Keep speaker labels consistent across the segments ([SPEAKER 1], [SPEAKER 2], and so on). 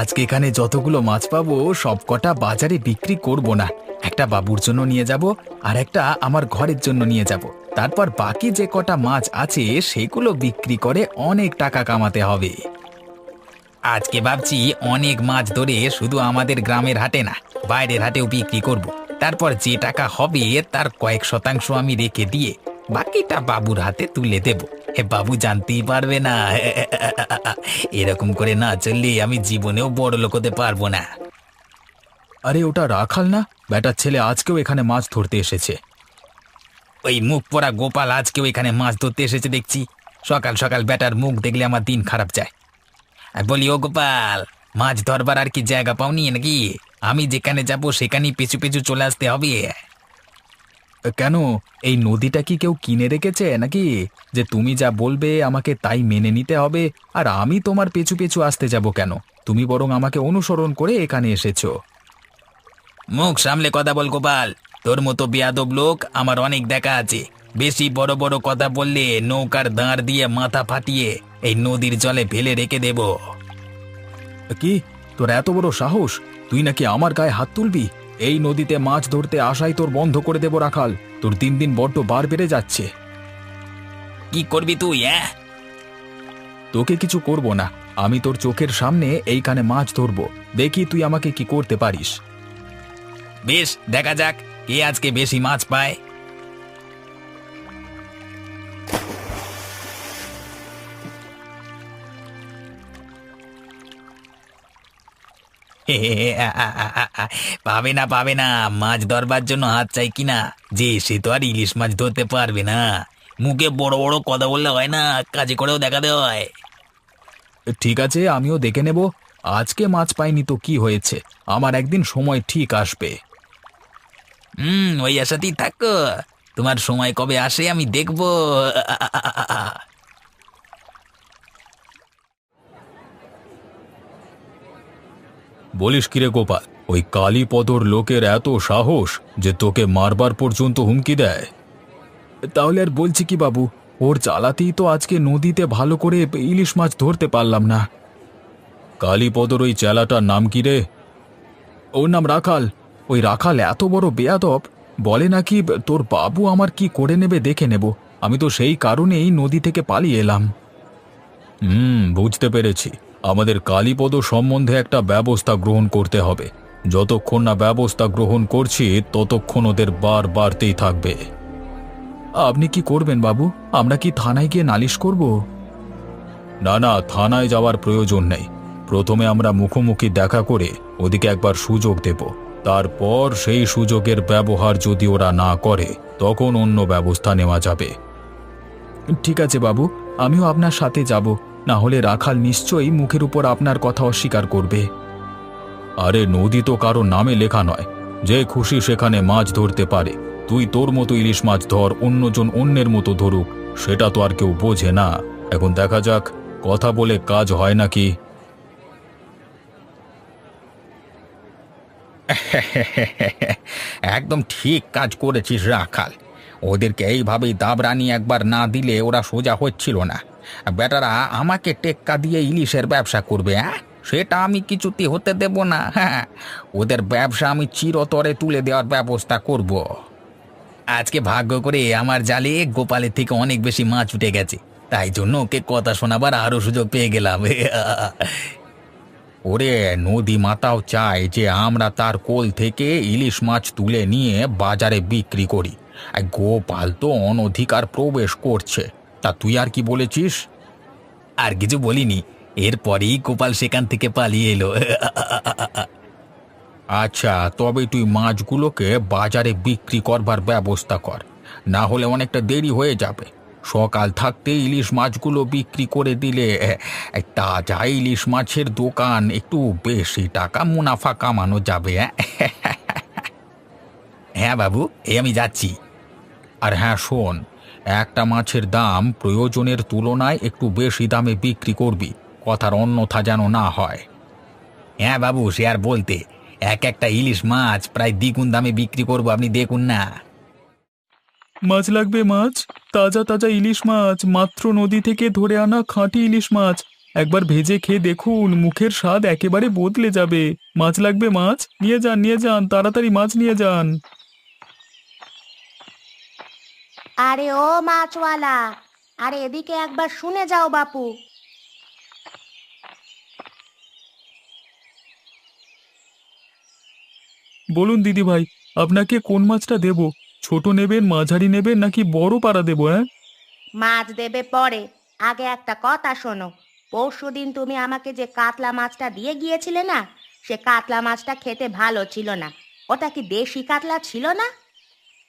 [SPEAKER 1] আজকে এখানে যতগুলো মাছ পাবো সব কটা বাজারে বিক্রি করব না। একটা বাবুর জন্য নিয়ে যাব, আর একটা আমার ঘরের জন্য নিয়ে যাব। তারপর বাকি যে কটা মাছ আছে সেগুলো বিক্রি করে অনেক টাকা কামাতে হবে। আজকে ভাবছি অনেক মাছ ধরে শুধু আমাদের গ্রামের হাটে না, বাইরের হাটেও বিক্রি করব। তারপর যে টাকা হবে তার কয়েক শতাংশ আমি রেখে দিয়ে বাকিটা বাবুর হাতে তুলে দেব। বাবু জানতেই পারবে না। এরকম করে না চললে আমি জীবনেও বড় লোক হতে পারবো না। আরে ওটা রাখাল না? বেটার ছেলে আজকেও এখানে মাছ ধরতে এসেছে। ওই মুখ পড়া গোপাল আজকেও এখানে মাছ ধরতে এসেছে দেখছি। সকাল সকাল বেটার মুখ দেখলে আমার দিন খারাপ যায়। আর বলি, ও গোপাল, মাছ ধরবার আর কি জায়গা পাওনি নাকি? আমি যেখানে যাব সেখানেই পিছু পিছু চলে আসতে হবে। কেন, এই নদীটা কি কেউ কিনে রেখেছে নাকি, যে তুমি যা বলবে আমাকে তাই মেনে নিতে হবে আর আমি তোমার পেছু পেছু আসতে যাব কেন? তুমি বরং আমাকে অনুসরণ করে এখানে এসেছো। মুখ সামলে কথা বল গোপাল। তোর মতো বেয়াদব লোক আমার অনেক দেখা আছে। বেশি বড় বড় কথা বললে নৌকার দাঁড় দিয়ে মাথা ফাটিয়ে এই নদীর জলে ফেলে রেখে দেব। কি, তোর এত বড় সাহস? তুই নাকি আমার গায়ে হাত তুলবি? এই নদীতে মাছ ধরতে আসাই তোর বন্ধ করে দেব রাখাল। তোর দিন দিন বড্ড বার বেড়ে যাচ্ছে। কি করবি তুই? তোকে কিছু করব না। আমি তোর চোখের সামনে এইখানে মাছ ধরবো, দেখি তুই আমাকে কি করতে পারিস। বেশ, দেখা যাক কে আজকে বেশি মাছ পায়। পাবে না পাবে না, মাছ ধরবার জন্য হাত চাই কিনা, যে সে তো আর ইলিশ মাছ ধরতে পারবে না। মুখে বড় বড় কথা বললে হয় না, কাজে করেও দেখাতে হয়। ঠিক আছে, আমিও দেখে নেব। আজকে মাছ পাইনি তো কি হয়েছে, আমার একদিন সময় ঠিক আসবে। ওই আশাতেই থাকো। তোমার সময় কবে আসে আমি দেখবো। বলিস কিরে গোপাল, ওই কালীপদর লোকের এত সাহস যে তোকে মারবার পর্যন্ত হুমকি দেয়? তাহলে আর বলছি কি বাবু, ওর জ্বালাতেই তো আজকে নদীতে ভালো করে ইলিশ মাছ ধরতে পারলাম না। কালীপদর ওই চেলাটার নাম কি রে? ওর নাম রাখাল। ওই রাখাল এত বড় বেয়াদব, বলে নাকি তোর বাবু আমার কি করে নেবে দেখে নেব। আমি তো সেই কারণেই নদী থেকে পালিয়ে এলাম। বুঝতে পেরেছি। আমাদের কালীপদ সম্বন্ধে একটা ব্যবস্থা গ্রহণ করতে হবে। যতক্ষণ না ব্যবস্থা গ্রহণ করছি ততক্ষণ ওদের বার বাড়তেই থাকবে। আপনি কি করবেন বাবু? আমরা কি থানায় গিয়ে নালিশ করব? না না, থানায় যাওয়ার প্রয়োজন নেই। প্রথমে আমরা মুখোমুখি দেখা করে ওদিকে একবার সুযোগ দেব। তারপর সেই সুযোগের ব্যবহার যদি ওরা না করে তখন অন্য ব্যবস্থা নেওয়া যাবে। ঠিক আছে বাবু, আমিও আপনার সাথে যাব। না হলে রাখাল নিশ্চয়ই মুখের উপর আপনার কথা অস্বীকার করবে। আরে নদী তো কারো নামে লেখা নয়, যে খুশি সেখানে মাছ ধরতে পারে। তুই তোর মতো ইলিশ মাছ ধর, অন্যজন অন্যের মতো ধরুক, সেটা তো আর কেউ বোঝে না। এখন দেখা যাক কথা বলে কাজ হয় নাকি। একদম ঠিক কাজ করেছিস রাখাল। ওদেরকে এইভাবেই দাবরানি একবার না দিলে ওরা সোজা হচ্ছিল না। বেটারা আমাকে টেক্কা দিয়ে ইলিশের ব্যবসা করবে, হ্যাঁ? সেটা আমি কিছুতেই হতে দেব না। হ্যাঁ, ওদের ব্যবসা আমি চিরতরে তুলে দেওয়ার ব্যবস্থা করব। আজকে ভাগ্য করে আমার জালে গোপালের থেকে অনেক বেশি মাছ উঠে গেছে, তাই জন্য ওকে কথা শোনাবার আরো সুযোগ পেয়ে গেলাম। ওরে, নদী মাতাও চায় যে আমরা তার কোল থেকে ইলিশ মাছ তুলে নিয়ে বাজারে বিক্রি করি। আর গোপাল তো অনধিকার প্রবেশ করছে। তা তুই আর কি বলেছিস? আর কিছু বলিনি। এরপরেই গোপাল সেখান থেকে পালিয়ে এলো। আচ্ছা, তবে তুই মাছগুলোকে বাজারে বিক্রি করবার ব্যবস্থা কর, না হলে অনেকটা দেরি হয়ে যাবে। সকাল থাকতে ইলিশ মাছগুলো বিক্রি করে দিলে তাজা ইলিশ মাছের দোকান, একটু বেশি টাকা মুনাফা কামানো যাবে। হ্যাঁ বাবু, এই আমি যাচ্ছি। আর হ্যাঁ শোন, একটা মাছের দাম প্রয়োজনের তুলনায় একটু বেশি দামে বিক্রি করবি, কথার অন্যথা যেন না হয়। হ্যাঁ বাবু, সে আর বলতে। এক একটা ইলিশ মাছ প্রায় দ্বিগুণ দামে বিক্রি করবো, আপনি দেখুন না। মাছ লাগবে? মাছ, তাজা তাজা ইলিশ মাছ, মাত্র নদী থেকে ধরে আনা খাঁটি ইলিশ মাছ। একবার ভেজে খেয়ে দেখুন, মুখের স্বাদ একেবারে বদলে যাবে। মাছ লাগবে? মাছ নিয়ে যান, তাড়াতাড়ি মাছ নিয়ে যান।
[SPEAKER 2] আরে ও মাছওয়ালা, আরে এদিকে একবার শুনে যাও বাপু।
[SPEAKER 1] বলুন দিদি ভাই, আপনাকে কোন মাছটা দেব? ছোট নেবেন, মাঝারি নেবেন নাকি বড় পাড়া দেবো? হ্যাঁ,
[SPEAKER 2] মাছ দেবে পরে, আগে একটা কথা শোনো। পরশুদিন তুমি আমাকে যে কাতলা মাছটা দিয়ে গিয়েছিলে না, সে কাতলা মাছটা খেতে ভালো ছিল না। ওটা কি দেশি কাতলা ছিল না?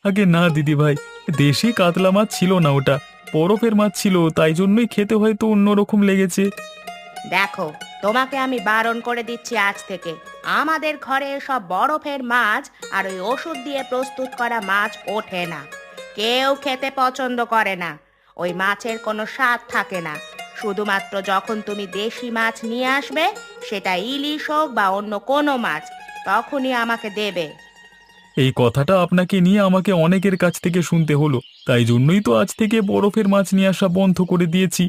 [SPEAKER 1] আগে না দিদি ভাই, দেশি কাতলা মাছ ছিল না ওটা, বরফের মাছ ছিল, তাই জন্যই খেতে হয়তো অন্যরকম লেগেছে।
[SPEAKER 2] দেখো, তোমাকে আমি বারণ করে দিচ্ছি আজ থেকে। আমাদের ঘরে সব বরফের মাছ আর ওই ওষুধ দিয়ে প্রস্তুত করা মাছ ওঠে না। কেউ খেতে পছন্দ করে না। ওই মাছের কোনো স্বাদ থাকে না। শুধুমাত্র যখন তুমি দেশি মাছ নিয়ে আসবে, সেটা ইলিশ হোক বা অন্য কোনো মাছ, তখনই আমাকে দেবে।
[SPEAKER 1] এই কথাটা আপনাকে নিয়ে আমাকে অনেকের কাছ থেকে শুনতে হলো, তাই জন্যই তো আজ থেকে বরফের মাছ নিয়ে আসা বন্ধ করে দিয়েছি।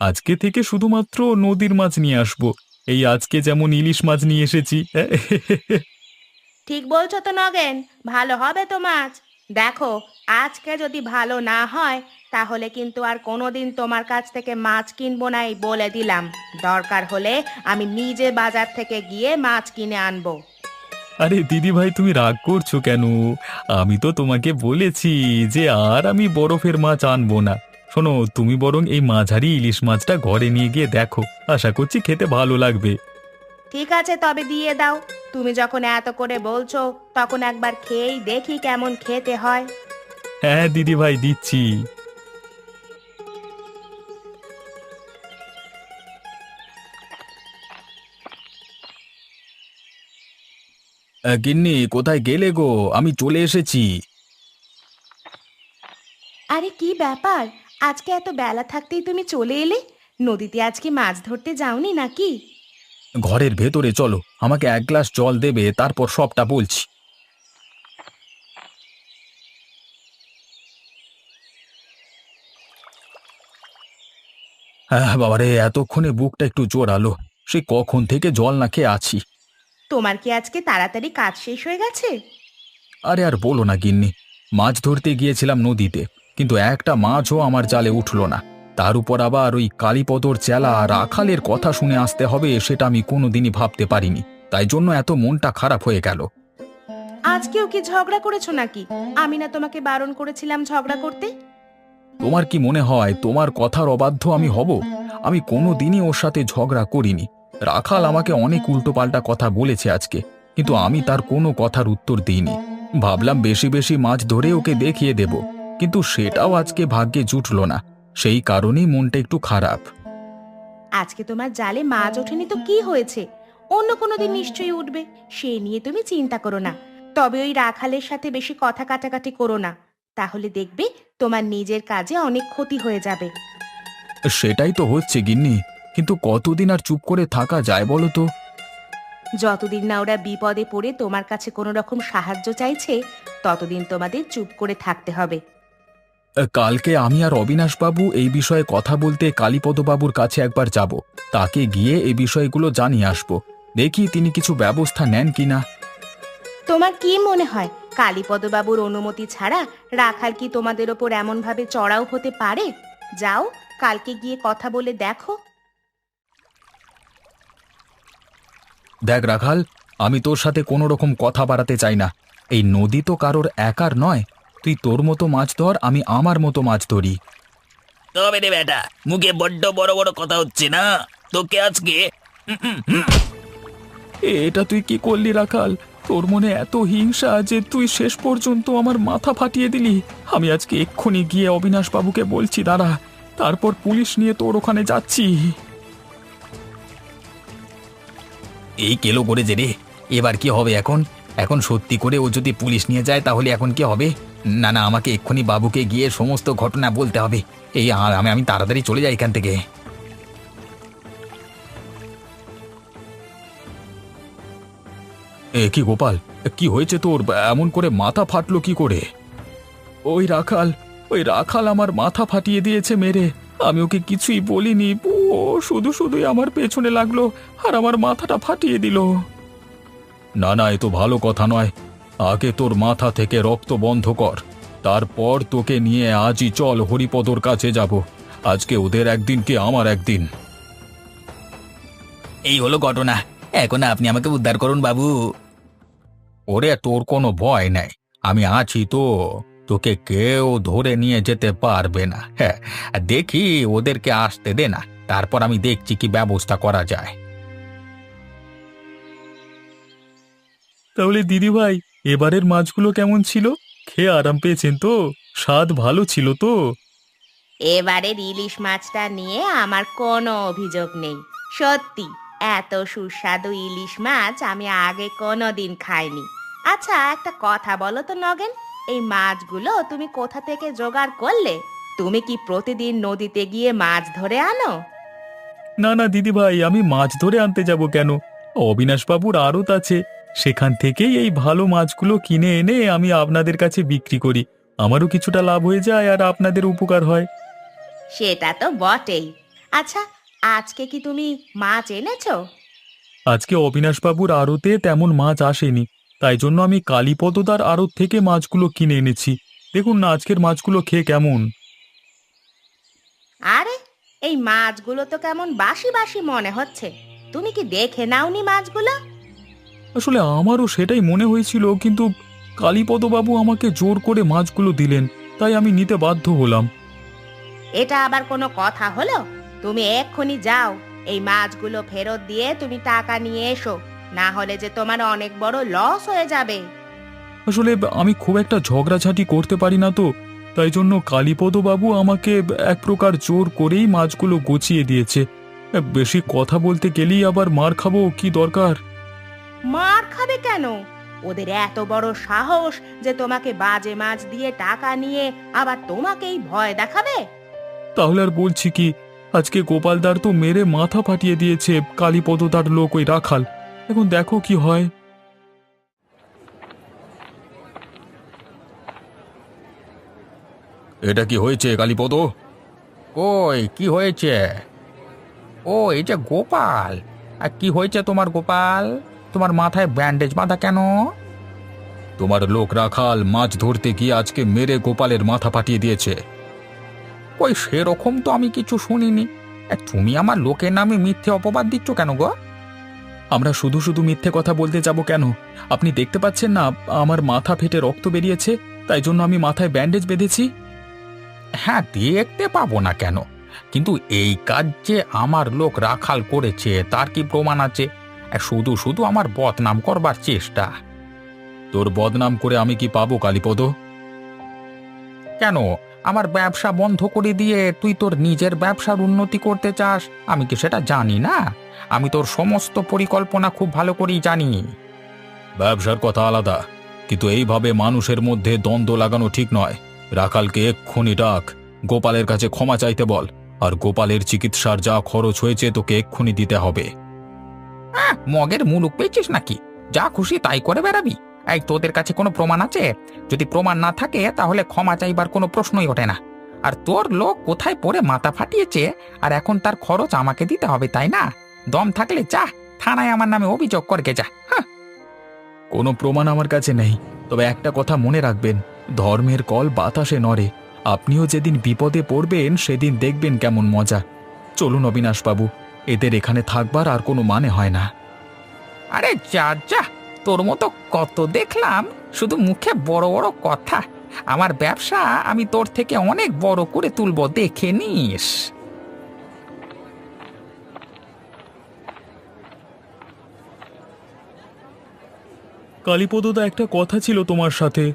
[SPEAKER 1] আজকে থেকে শুধুমাত্র নদীর মাছ নিয়ে আসবো। এই আজকে যেমন ইলিশ মাছ নিয়ে এসেছি।
[SPEAKER 2] ঠিক বলছো তো নগেন, ভালো হবে তো মাছ। দেখো, আজকে যদি ভালো না হয়, তাহলে কিন্তু আর কোনোদিন তোমার কাছ থেকে মাছ কিনবো না, এই বলে দিলাম। দরকার হলে আমি নিজে বাজার থেকে গিয়ে মাছ কিনে আনবো।
[SPEAKER 1] আরে দিদি ভাই, তুমি রাগ করছো কেন? আমি তো তোমাকে বলেছি যে আর আমি বরফের মাছ আনবো না। শোনো, তুমি বরং এই মাঝারি ইলিশ মাছটা ঘরে নিয়ে গিয়ে দেখো, আশা করছি খেতে ভালো লাগবে।
[SPEAKER 2] ঠিক আছে, তবে দিয়ে দাও। তুমি যখন এত করে বলছো, তখন একবার খেয়েই দেখি কেমন খেতে হয়।
[SPEAKER 1] হ্যাঁ দিদি ভাই, দিচ্ছি। গিন্নি, কোথায় গেলে গো? আমি চলে এসেছি।
[SPEAKER 2] আরে কি ব্যাপার, আজকে এত বেলা থাকতেই তুমি চলে এলে? নদীতে আজকে মাছ ধরতে যাওনি নাকি?
[SPEAKER 1] ঘরের ভেতরে চলো, আমাকে এক গ্লাস জল দেবে, তারপর সবটা বলছি। হ্যাঁ বাবারে, এতক্ষণে বুকটা একটু জোরালো। সে কখন থেকে জল না খেয়ে আছি।
[SPEAKER 2] তোমার কি আজকে তাড়াতাড়ি কাজ শেষ হয়ে গেছে?
[SPEAKER 1] আরে আর বলো না গিন্নি, মাছ ধরতে গিয়েছিলাম নদীতে, কিন্তু একটা মাছও আমার জালে উঠল না। তার উপর আবার ওই কালীপদর চেলা রাখালের কথা শুনে আসতে হবে, সেটা আমি কোনোদিনই ভাবতে পারিনি। তাই জন্য এত মনটা খারাপ হয়ে গেল।
[SPEAKER 2] আজকেও কি ঝগড়া করেছো নাকি? আমি না তোমাকে বারণ করেছিলাম ঝগড়া করতে?
[SPEAKER 1] তোমার কি মনে হয় তোমার কথার অবাধ্য আমি হব? আমি কোনোদিনই ওর সাথে ঝগড়া করিনি। রাখাল আমাকে অনেক উল্টোপাল্টা কথা বলেছে আজকে, কিন্তু আমি তার কোনো কথার উত্তর দিইনি। ভাবলাম বেশি বেশি মাছ ধরে ওকে দেখিয়ে দেব, কিন্তু সেটাও আজকে ভাগ্যে জুটল না। সেই কারণেই মনটা একটু খারাপ।
[SPEAKER 2] আজকে তোমার জালে মাছ ওঠেনি তো কি হয়েছে? অন্য কোনো দিন নিশ্চয়ই উঠবে। সে নিয়ে তুমি চিন্তা করো না। তবে ওই রাখালের সাথে বেশি কথা কাটাকাটি করো না। তাহলে দেখবে তোমার নিজের কাজে অনেক ক্ষতি হয়ে যাবে।
[SPEAKER 1] সেটাই তো হচ্ছে গিন্নি, কিন্তু কতদিন আর চুপ করে থাকা যায় বলো তো?
[SPEAKER 2] যতদিন না ওরা বিপদে পড়ে তোমার কাছে কোনো রকম সাহায্য চাইছে, ততদিন তোমাদের চুপ করে থাকতে হবে।
[SPEAKER 1] কালকে আমি আর অবিনাশবাবু এই বিষয়ে কথা বলতে কালীপদবাবুর কাছে একবার যাব। তাকে গিয়ে এই বিষয়গুলো জানিয়ে আসব। দেখি তিনি কিছু ব্যবস্থা নেন কিনা।
[SPEAKER 2] তোমার কি মনে হয়, কালীপদবাবুর অনুমতি ছাড়া রাখাল কি তোমাদের ওপর এমনভাবে চড়াও হতে পারে? যাও, কালকে গিয়ে কথা বলে দেখো।
[SPEAKER 1] দেখ রাখাল, আমি তোর সাথে কোনো রকম কথা বাড়াতে চাই না। এই নদী তো কারোর একার নয়। তুই তোর মতো মাছ ধর, আমি আমার মতো মাছ ধরি।
[SPEAKER 3] তবে রে বেটা, মুখে বড্ড বড় বড় কথা হচ্ছে না তোকে আজকে।
[SPEAKER 1] এটা তুই কি করলি রাখাল? তোর মনে এত হিংসা যে তুই শেষ পর্যন্ত আমার মাথা ফাটিয়ে দিলি। আমি আজকে এক্ষুনি গিয়ে অবিনাশবাবুকে বলছি, দাঁড়া, তারপর পুলিশ নিয়ে তোর ওখানে যাচ্ছি।
[SPEAKER 3] এই কেলো করেছে রে, এবার কি হবে এখন? এখন সত্যি করে ও যদি পুলিশ নিয়ে যায় তাহলে এখন কি হবে? না না, আমাকে এক্ষুনি বাবুকে গিয়ে সমস্ত ঘটনা বলতে হবে। এই আমি আমি তাড়াতাড়ি চলে যাই এখান থেকে।
[SPEAKER 1] কি গোপাল, কি হয়েছে তোর? এমন করে মাথা ফাটলো কি করে? ওই রাখাল আমার মাথা ফাটিয়ে দিয়েছে মেরে। আমি ওকে কিছুই বলিনি। ও শুধু শুধুই আমার পেছনে লাগলো আর আমার মাথাটা ফাটিয়ে দিল। না না, এ তো ভালো কথা নয়। আগে তোর মাথা থেকে রক্ত বন্ধ কর, তারপর তোকে নিয়ে আজই চল হরিপদর কাছে যাব। আজকে ওদের একদিন কি আমার একদিন।
[SPEAKER 3] এই হলো ঘটনা। এখন আপনি আমাকে উদ্ধার করুন বাবু।
[SPEAKER 1] ওরে তোর কোনো ভয় নাই, আমি আছি তো। তোকে কেউ ধরে নিয়ে যেতে পারবে না। হ্যাঁ, দেখি ওদেরকে আসতে দে না, তারপর আমি দেখছি কি ব্যবস্থা করা যায়। তাহলে দিদি ভাই, এবারের মাছগুলো কেমন ছিল? খেয়ে আরাম পেয়েছেন তো? স্বাদ ভালো ছিল তো?
[SPEAKER 2] এবারের ইলিশ মাছটা নিয়ে আমার কোনো অভিযোগ নেই। সত্যি, এত সুস্বাদু ইলিশ মাছ আমি আগে কোনোদিন খাইনি। আচ্ছা, একটা কথা বলো তো নগেন, এই মাছগুলো তুমি কোথা থেকে জোগাড় করলে? তুমি কি প্রতিদিন নদীতে গিয়ে মাছ ধরে আনো?
[SPEAKER 1] না না দিদি ভাই, আমি মাছ ধরে আনতে যাব কেন? অবিনাশবাবুর আড়ত আছে, সেখান থেকেই এই ভালো মাছগুলো কিনে এনে আমি আপনাদের কাছে বিক্রি করি। আমারও কিছুটা লাভ হয়ে যায় আর আপনাদের উপকার হয়।
[SPEAKER 2] সেটা তো বটেই। আচ্ছা, আজকে কি তুমি মাছ এনেছো?
[SPEAKER 1] আজকে অবিনাশবাবুর আড়তে তেমন মাছ আসেনি, তাই জন্য আমি কালীপদদার আড়ত থেকে মাছগুলো কিনে এনেছি। দেখুন না আজকের মাছগুলো খেয়ে কেমন।
[SPEAKER 2] আরে, এই মাছগুলো তো কেমন বাসি বাসি মনে হচ্ছে। তুমি কি দেখে নাওনি মাছগুলো?
[SPEAKER 1] আসলে আমারও সেটাই মনে হয়েছিল, কিন্তু কালীপদবাবু আমাকে জোর করে মাছগুলো দিলেন, তাই আমি নিতে বাধ্য হলাম।
[SPEAKER 2] এটা আবার কোনো কথা হলো? তুমি এক্ষুনি যাও, এই মাছগুলো ফেরত দিয়ে তুমি টাকা নিয়ে এসো, না হলে যে তোমার অনেক বড় লস হয়ে যাবে।
[SPEAKER 1] আসলে আমি খুব একটা ঝগড়াঝাটি করতে পারি না তো, তাই জন্য কালীপদবাবু আমাকে এক প্রকার জোর করেই মাছগুলো গুছিয়ে দিয়েছে। বেশি কথা বলতে গেলেই আবার মার খাবো, কি দরকার?
[SPEAKER 2] মার খাবে কেন? ওদের এত বড় সাহস যে তোমাকে বাজে মাছ দিয়ে টাকা নিয়ে আবার তোমাকেই ভয় দেখাবে?
[SPEAKER 1] তাহলে আর বলছি কি, আজকে গোপালদার তো মেরে মাথা ফাটিয়ে দিয়েছে কালীপদ তার লোক ওই রাখাল। এখন দেখো কি হয়। এটা কি হয়েছে কালীপদ?
[SPEAKER 3] ওই কি হয়েছে? ও, এই যে গোপাল। আর কি হয়েছে তোমার গোপাল? তোমার মাথায় ব্যান্ডেজ বাঁধা কেন?
[SPEAKER 1] তোমার লোক রাখাল মাছ ধরতে গিয়ে আজকে মেরে গোপালের মাথা ফাটিয়ে দিয়েছে।
[SPEAKER 3] ওই সেরকম তো আমি কিছু শুনিনি। তুমি আমার লোকের নামে মিথ্যে অপবাদ দিচ্ছ কেন গো?
[SPEAKER 1] আমরা শুধু শুধু মিথ্যে কথা বলতে যাব কেন? আপনি দেখতে পাচ্ছেন না আমার মাথা ফেটে রক্ত বেরিয়েছে, তাই জন্য আমি মাথায় ব্যান্ডেজ বেঁধেছি।
[SPEAKER 3] হ্যাঁ, দেখতে পাবো না কেন, কিন্তু এই কাজ যে আমার লোক রাখাল করেছে তার কি প্রমাণ আছে? শুধু শুধু আমার বদনাম করবার চেষ্টা।
[SPEAKER 1] তোর বদনাম করে আমি কি পাবো কালীপদ?
[SPEAKER 3] কেন? আমার ব্যবসা বন্ধ করে দিয়ে তুই তোর নিজের ব্যবসার উন্নতি করতে চাস? আমি কি সেটা জানি না? আমি তোর সমস্ত পরিকল্পনা খুব ভালো করেই জানি।
[SPEAKER 1] ব্যবসার কথা আলাদা, কিন্তু এইভাবে মানুষের মধ্যে দ্বন্দ্ব লাগানো ঠিক নয়। রাখালকে এক্ষুনি ডাক, গোপালের কাছে ক্ষমা চাইতে বল, আর গোপালের চিকিৎসার যা খরচ হয়েছে তোকে এক্ষুনি দিতে হবে।
[SPEAKER 3] মগের মুলুক পেয়েছিস নাকি? যা খুশি তাই করে বেড়াবি? এই, তোদের কাছে কোনো প্রমাণ আছে? যদি প্রমাণ না থাকে তাহলে ক্ষমা চাইবার কোনো প্রশ্নই ওঠে না। আর তোর লোক কোথায় পড়ে মাথা ফাটিয়েছে, আর এখন তার খরচ আমাকে দিতে হবে, তাই না? দম থাকলে যা থানায় আমার নামে অভিযোগ করকে যা।
[SPEAKER 1] কোনো প্রমাণ আমার কাছে নেই, তবে একটা কথা মনে রাখবেন, ধর্মের কল বাতাসে নড়ে। আপনিও যেদিন বিপদে পড়বেন সেদিন দেখবেন কেমন মজা। চলুন অবিনাশবাবু, এদের এখানে থাকবার আর কোনো মানে হয় না।
[SPEAKER 3] আরে যা যা, তোর মতো কত দেখলাম, শুধু মুখে বড় বড় কথা। আমার ব্যবসা আমি তোর থেকে অনেক বড় করে তুলবো, দেখে নিস।
[SPEAKER 1] কালীপদদা, একটা কথা ছিল তোমার সাথে।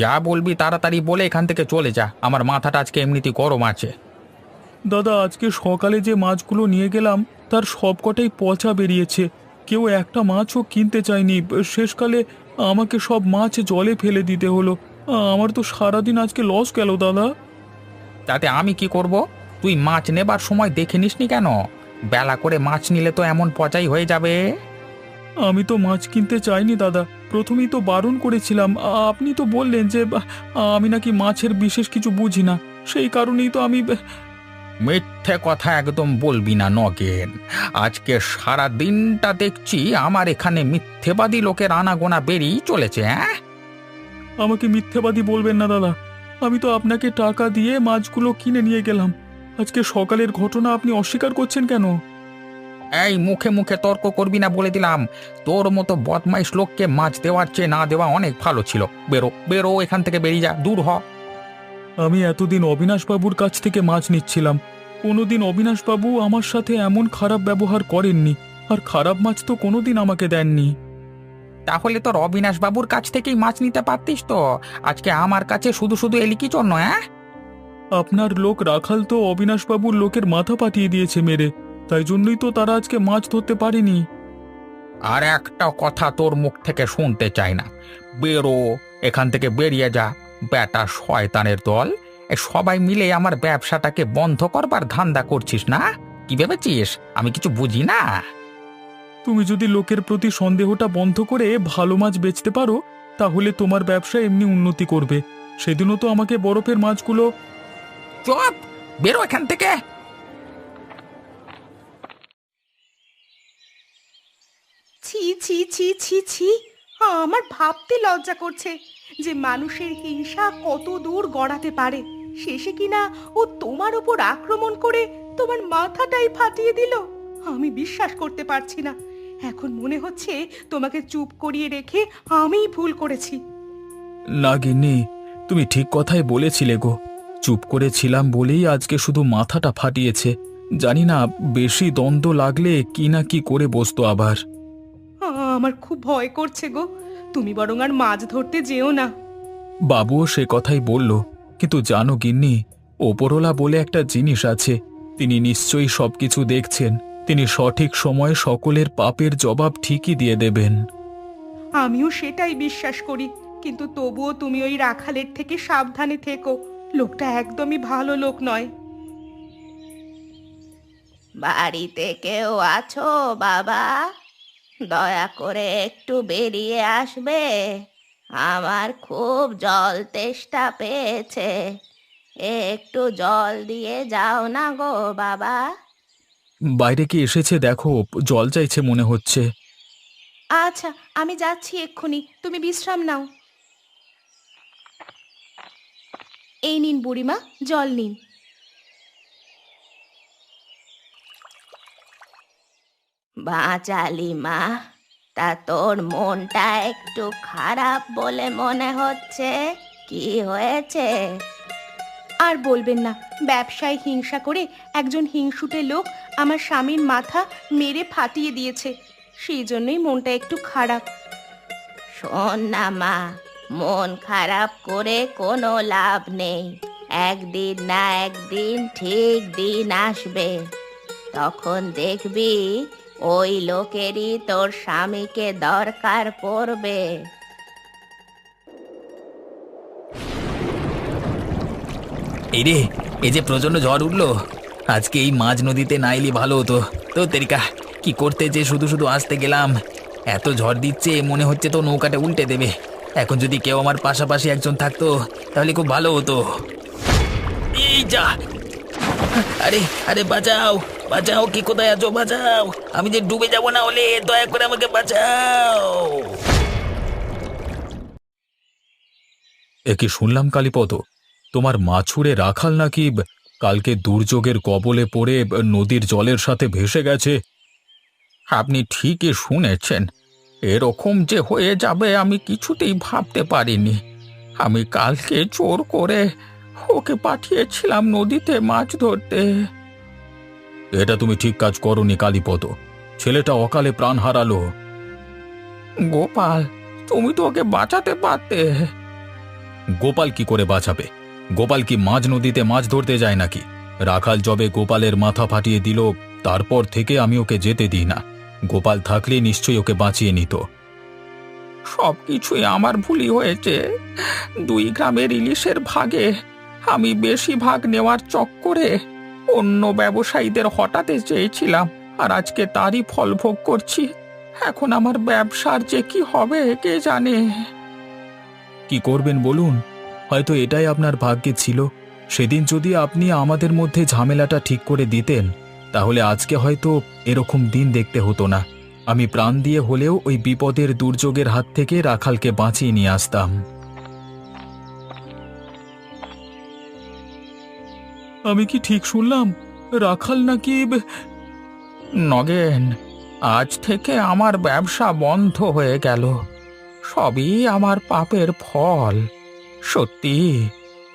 [SPEAKER 3] যা বলবি তাড়াতাড়ি বলে এখান থেকে চলে যা, আমার মাথাটা আজকে এমনিতেই গরম আছে।
[SPEAKER 1] দাদা, আজকে সকালে যে মাছগুলো নিয়ে গেলাম তার সবকটাই পচা বেরিয়েছে। কেউ একটা মাছও কিনতে চায়নি। শেষকালে আমাকে সব মাছ জলে ফেলে দিতে হলো। আমার তো সারাদিন আজকে লস গেল দাদা।
[SPEAKER 3] তাতে আমি কি করব? তুই মাছ নেবার সময় দেখে নিসনি কেন? বেলা করে মাছ নিলে তো এমন পচাই হয়ে যাবে।
[SPEAKER 1] আমি তো মাছ কিনতে চাইনি দাদা, প্রথমেই তো বারণ করেছিলাম। আপনি তো বললেন যে আমি নাকি মাছের বিশেষ কিছু বুঝি না, সেই কারণেই তো আমি। মিথ্যে কথা একদম বলবি না নগেন। আজকে সারা দিনটা দেখছি আমার এখানে মিথ্যেবাদী লোকের আনাগোনা বেরিয়ে চলেছে। হ্যাঁ,
[SPEAKER 4] আমাকে মিথ্যাবাদী বলবেন না দাদা, আমি তো আপনাকে টাকা দিয়ে মাছগুলো কিনে নিয়ে গেলাম। আজকে সকালের ঘটনা আপনি অস্বীকার করছেন কেন?
[SPEAKER 1] এই মুখে মুখে তর্ক করবি না বলে দিলাম। তোর মতো বদমাইশ লোককে মাছ দেওয়ার চেয়ে না দেওয়া অনেক ভালো ছিল। বেরো বেরো, এখান থেকে বেরিয়ে যা, দূর হ।
[SPEAKER 4] আমি এতদিন অবিনাশবাবুর কাছ থেকে মাছ নিচ্ছিলাম, কোনোদিন অবিনাশবাবু আমার সাথে এমন খারাপ ব্যবহার করেননি, আর খারাপ মাছ তো কোনোদিন আমাকে দেননি।
[SPEAKER 1] তাহলে তোর অবিনাশ বাবুর কাছ থেকেই মাছ নিতে পারতিস তো। আজকে আমার কাছে শুধু শুধু এলি কি জন্য? হ্যাঁ,
[SPEAKER 4] আপনার লোক রাখাল তো অবিনাশবাবুর লোকের মাথা পাঠিয়ে দিয়েছে মেরে, তাই জন্যই তো তারা আজকে মাছ ধরতে পারেনি।
[SPEAKER 1] আর একটা কথা তোর মুখ থেকে শুনতে চাই না। বেরো, এখান থেকে বেরিয়ে যা। বেটা শয়তানের দল, এ সবাই মিলে আমার ব্যবসাটাকে বন্ধ করবার ধান্দা করছিস না? কি ভেবেছিস আমি কিছু বুঝি না?
[SPEAKER 4] তুমি যদি লোকের প্রতি সন্দেহটা বন্ধ করে ভালো মাছ বেচতে পারো, তাহলে তোমার ব্যবসা এমনি উন্নতি করবে। সেদিনও তো আমাকে বরফের মাছগুলো।
[SPEAKER 1] চুপ, বেরো এখান থেকে।
[SPEAKER 2] ছি ছি ছি ছি ছি, আমার ভাবতে লজ্জা করছে যে মানুষের হিংসা কত দূর গড়াতে পারে। শেষে কিনা ও তোমার উপর আক্রমণ করে তোমার মাথাটাই ফাটিয়ে দিল। আমি বিশ্বাস করতে পারছি না। এখন মনে হচ্ছে তোমাকে চুপ করিয়ে রেখে আমিই ভুল করেছি।
[SPEAKER 4] না গিন্নি, তুমি ঠিক কথাই বলেছিলে গো। চুপ করেছিলাম বলেই আজকে শুধু মাথাটা ফাটিয়েছে। জানি না বেশি দ্বন্দ্ব লাগলে কি না কি করে বসতো আবার।
[SPEAKER 2] আমার খুব ভয় করছে গো, তুমি বরং আর মাছ ধরতে যেও না।
[SPEAKER 4] বাবুও সে কথাই বলল, কিন্তু জানো গিন্নি, ওপরওয়ালা বলে একটা জিনিস আছে। তিনি নিশ্চয়ই সবকিছু দেখছেন। তিনি সঠিক সময়ে সকলের পাপের জবাব ঠিকই দিয়ে দেবেন।
[SPEAKER 2] আমিও সেটাই বিশ্বাস করি, কিন্তু তবুও তুমি ওই রাখালের থেকে সাবধানে থেকো। লোকটা একদমই ভালো লোক নয়। বাড়িতে কেউ আছো বাবা? দয়া করে একটু বেরিয়ে আসবে, আমার খুব জল তেষ্টা পেয়েছে। একটু জল দিয়ে যাও না গো বাবা।
[SPEAKER 4] বাইরে কি এসেছে দেখো, জল চাইছে মনে হচ্ছে।
[SPEAKER 2] আচ্ছা, আমি যাচ্ছি এক্ষুনি, তুমি বিশ্রাম নাও। এই নিন বুড়িমা, জল নিন। বাঁচালি মা, তা তোর মনটা একটু খারাপ বলে মনে হচ্ছে। কি হয়েছে? আর বলবেন না, ব্যবসায় হিংসা করে একজন হিংসুটে লোক আমার স্বামীর মাথা মেরে ফাটিয়ে দিয়েছে, সেই জন্যই মনটা একটু খারাপ। শোন না মা, মন খারাপ করে কোনো লাভ নেই। একদিন না একদিন ঠিক দিন আসবে, তখন দেখবি ওই লোকেরই তোর স্বামীকে দরকার পড়বে।
[SPEAKER 3] এই রে, এই যে প্রচন্ড ঝড় উঠলো, আজকে এই মাঝ নদীতে না এলে ভালো হতো। তো তেরিকা, কি করতে যে শুধু শুধু আসতে গেলাম। এত ঝড় দিচ্ছে, মনে হচ্ছে তো নৌকাটা উল্টে দেবে। এখন যদি কেউ আমার পাশাপাশি একজন থাকতো তাহলে খুব ভালো হতো। এই যা, আরে আরে বাঁচাও বাঁচাও, কি কোথায় আছো? বাঁচাও, আমি যে ডুবে যাব না হলে, দয়া করে আমাকে বাঁচাও।
[SPEAKER 4] এ কি শুনলাম কালীপদ, তোমার মাছুড়ে রাখাল নাকি কালকে দুর্যোগের কবলে পড়ে নদীর জলের সাথে ভেসে গেছে?
[SPEAKER 1] আপনি ঠিকই শুনেছেন। এরকম যে হয়ে যাবে আমি কিছুতেই ভাবতে পারিনি। আমি কালকে জোর করে ওকে পাঠিয়েছিলাম নদীতে মাছ ধরতে।
[SPEAKER 4] এটা তুমি ঠিক কাজ করনি কালীপদ, ছেলেটা অকালে প্রাণ হারালো।
[SPEAKER 1] গোপাল, তুমি তো ওকে বাঁচাতে পারতে।
[SPEAKER 4] গোপাল কি করে বাঁচাবে? গোপাল কি মাঝ নদীতে মাছ ধরতে যায় নাকি? রাখাল যবে গোপালের মাথা ফাটিয়ে দিল, তারপর থেকে আমি ওকে যেতে দিই না। গোপাল থাকলে নিশ্চয়ই ওকে বাঁচিয়ে নিত।
[SPEAKER 1] সবকিছুই আমার ভুলই হয়েছে। 2 গ্রামের ইলিশের ভাগে আমি বেশি ভাগ নেওয়ার চক্করে অন্য ব্যবসায়ীদের হটাতে চেয়েছিলাম, আর আজকে তারই ফল ভোগ করছি। এখন আমার ব্যবসার যে কি হবে কে জানে।
[SPEAKER 4] কি করবেন বলুন? হয়তো এটাই আপনার ভাগ্যে ছিল। সেদিন যদি আপনি আমাদের মধ্যে ঝামেলাটা ঠিক করে দিতেন তাহলে আজকে হয়তো এরকম দিন দেখতে হতো না। আমি প্রাণ দিয়ে হলেও ওই বিপদের দুর্যোগের হাত থেকে রাখালকে বাঁচিয়ে নিয়ে আসতাম। আমি কি ঠিক শুনলাম? রাখাল নাকি
[SPEAKER 1] নগেন, আজ থেকে আমার ব্যবসা বন্ধ হয়ে গেল। সবই আমার পাপের ফল। সত্যি,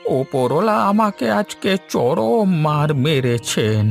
[SPEAKER 1] ওপরওয়ালা আমাকে আজকে চরম মার মেরেছেন।